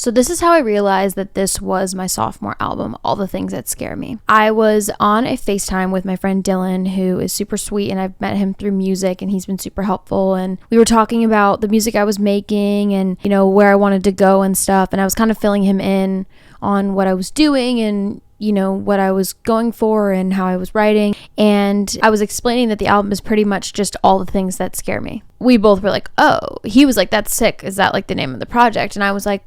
So this is how I realized that this was my sophomore album, All the Things That Scare Me. I was on a FaceTime with my friend Dylan, who is super sweet, and I've met him through music, and he's been super helpful. And we were talking about the music I was making and, you know, where I wanted to go and stuff. And I was kind of filling him in on what I was doing and, you know, what I was going for and how I was writing. And I was explaining that the album is pretty much just all the things that scare me. We both were like, oh, he was like, that's sick. Is that like the name of the project? And I was like,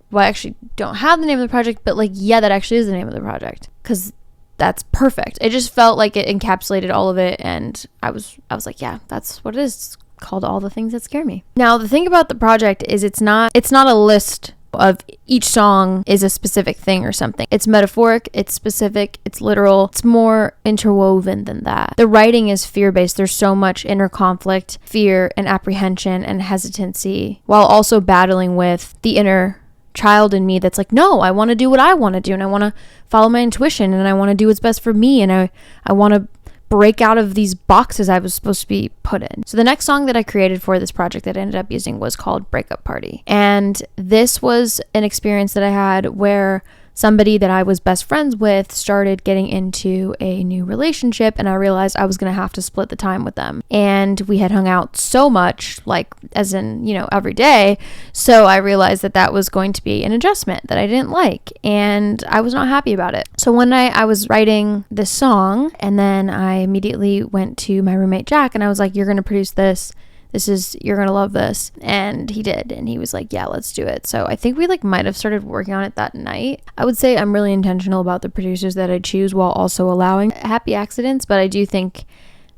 well, I actually don't have the name of the project, but like, yeah, that actually is the name of the project, because that's perfect. It just felt like it encapsulated all of it. And I was like, yeah, that's what it is. It's called All the Things That Scare Me. Now, the thing about the project is it's not a list of each song is a specific thing or something. It's metaphoric, it's specific, it's literal, it's more interwoven than that. The writing is fear-based. There's so much inner conflict, fear and apprehension and hesitancy, while also battling with the inner child in me that's like, no, I want to do what I want to do, and I want to follow my intuition, and I want to do what's best for me, and I want to break out of these boxes I was supposed to be put in. So the next song that I created for this project that I ended up using was called Breakup Party. And this was an experience that I had where somebody that I was best friends with started getting into a new relationship, and I realized I was going to have to split the time with them. And we had hung out so much, like as in, you know, every day. So I realized that that was going to be an adjustment that I didn't like, and I was not happy about it. So one night I was writing this song, and then I immediately went to my roommate Jack, and I was like, you're going to produce this. You're gonna love this. And he did, and he was like, yeah, let's do it. So I think we like might have started working on it that night. I would say I'm really intentional about the producers that I choose, while also allowing happy accidents. But I do think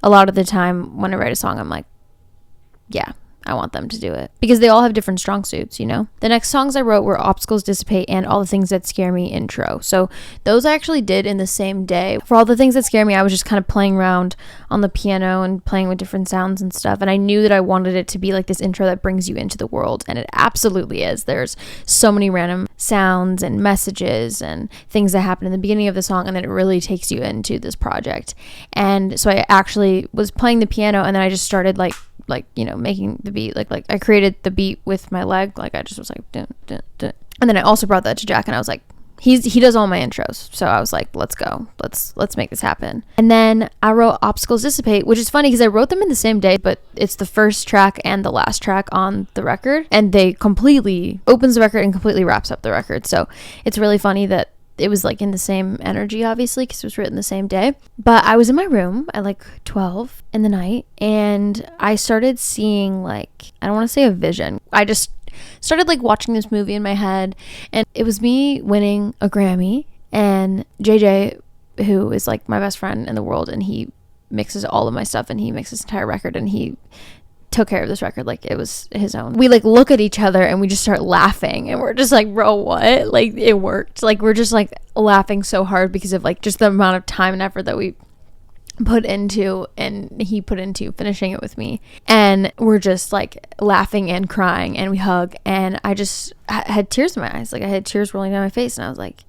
a lot of the time when I write a song, I'm like, yeah, I want them to do it, because they all have different strong suits, you know? The next songs I wrote were Obstacles Dissipate and All the Things That Scare Me intro. So those I actually did in the same day. For All the Things That Scare Me, I was just kind of playing around on the piano and playing with different sounds and stuff. And I knew that I wanted it to be like this intro that brings you into the world. And it absolutely is. There's so many random sounds and messages and things that happen in the beginning of the song, and then it really takes you into this project. And so I actually was playing the piano, and then I just started like, you know, making the beat, like I created the beat with my leg. Like I just was like, dun, dun, dun. And then I also brought that to Jack, and I was like, he does all my intros. So I was like, let's go, let's make this happen. And then I wrote Obstacles Dissipate, which is funny because I wrote them in the same day, but it's the first track and the last track on the record, and they completely opens the record and completely wraps up the record. So it's really funny that it was like in the same energy, obviously, because it was written the same day. But I was in my room at like 12 in the night, and I started seeing, like, I don't want to say a vision. I just started like watching this movie in my head, and it was me winning a Grammy, and JJ, who is like my best friend in the world, and he mixes all of my stuff, and he mixes this entire record, and he took care of this record like it was his own. We like look at each other and we just start laughing, and we're just like, bro, what? Like, it worked. Like, we're just like laughing so hard because of like just the amount of time and effort that we put into, and he put into finishing it with me. And we're just like laughing and crying, and we hug, and I just had tears in my eyes. Like, I had tears rolling down my face, and I was like,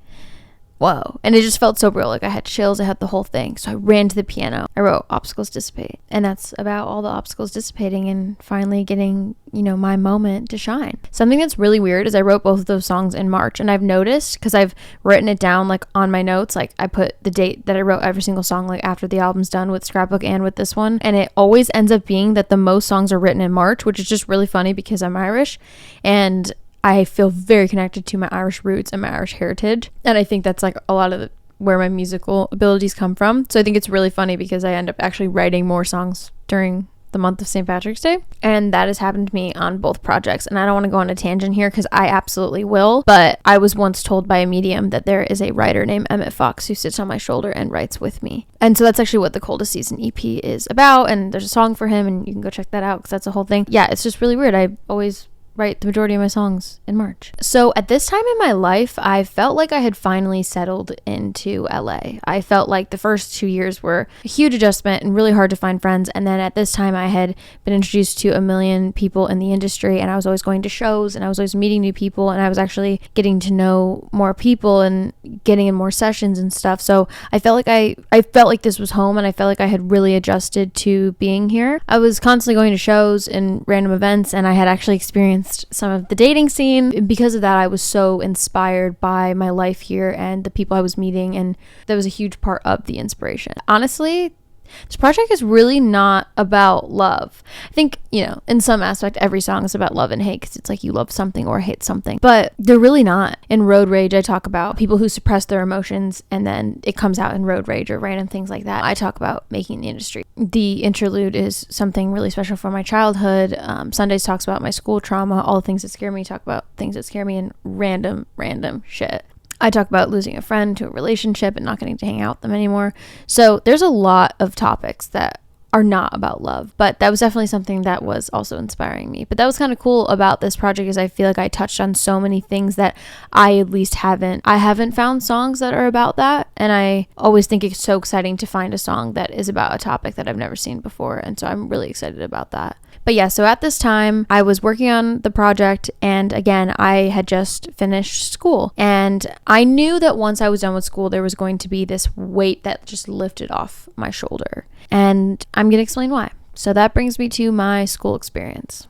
whoa. And it just felt so real. Like, I had chills, I had the whole thing. So I ran to the piano, I wrote Obstacles Dissipate, and that's about all the obstacles dissipating and finally getting, you know, my moment to shine. Something that's really weird is I wrote both of those songs in March, and I've noticed, because I've written it down like on my notes, like I put the date that I wrote every single song like after the album's done with Scrapbook and with this one, and it always ends up being that the most songs are written in March, which is just really funny because I'm Irish, and I feel very connected to my Irish roots and my Irish heritage. And I think that's like a lot of where my musical abilities come from. So I think it's really funny because I end up actually writing more songs during the month of St. Patrick's Day. And that has happened to me on both projects. And I don't want to go on a tangent here because I absolutely will. But I was once told by a medium that there is a writer named Emmett Fox who sits on my shoulder and writes with me. And so that's actually what the Coldest Season EP is about. And there's a song for him, and you can go check that out because that's a whole thing. Yeah, it's just really weird. I always write the majority of my songs in March. So at this time in my life, I felt like I had finally settled into LA. I felt like the first 2 years were a huge adjustment and really hard to find friends. And then at this time, I had been introduced to a million people in the industry, and I was always going to shows, and I was always meeting new people, and I was actually getting to know more people and getting in more sessions and stuff. So I felt like I felt like this was home, and I felt like I had really adjusted to being here. I was constantly going to shows and random events, and I had actually experienced influenced some of the dating scene. Because of that, I was so inspired by my life here and the people I was meeting, and that was a huge part of the inspiration. Honestly, this project is really not about love. I think, in some aspect, every song is about love and hate, because it's like you love something or hate something, but they're really not. In Road Rage, I talk about people who suppress their emotions and then it comes out in road rage or random things like that. I talk about making the industry. The interlude is something really special from my childhood. Sundays talks about my school trauma, all the things that scare me, talk about things that scare me, and random shit. I talk about losing a friend to a relationship and not getting to hang out with them anymore. So there's a lot of topics that are not about love, but that was definitely something that was also inspiring me. But that was kind of cool about this project, is I feel like I touched on so many things that I at least haven't found songs that are about that. And I always think it's so exciting to find a song that is about a topic that I've never seen before. And so I'm really excited about that. But yeah, so at this time, I was working on the project, and again, I had just finished school. And I knew that once I was done with school, there was going to be this weight that just lifted off my shoulder. And I'm going to explain why. So that brings me to my school experience.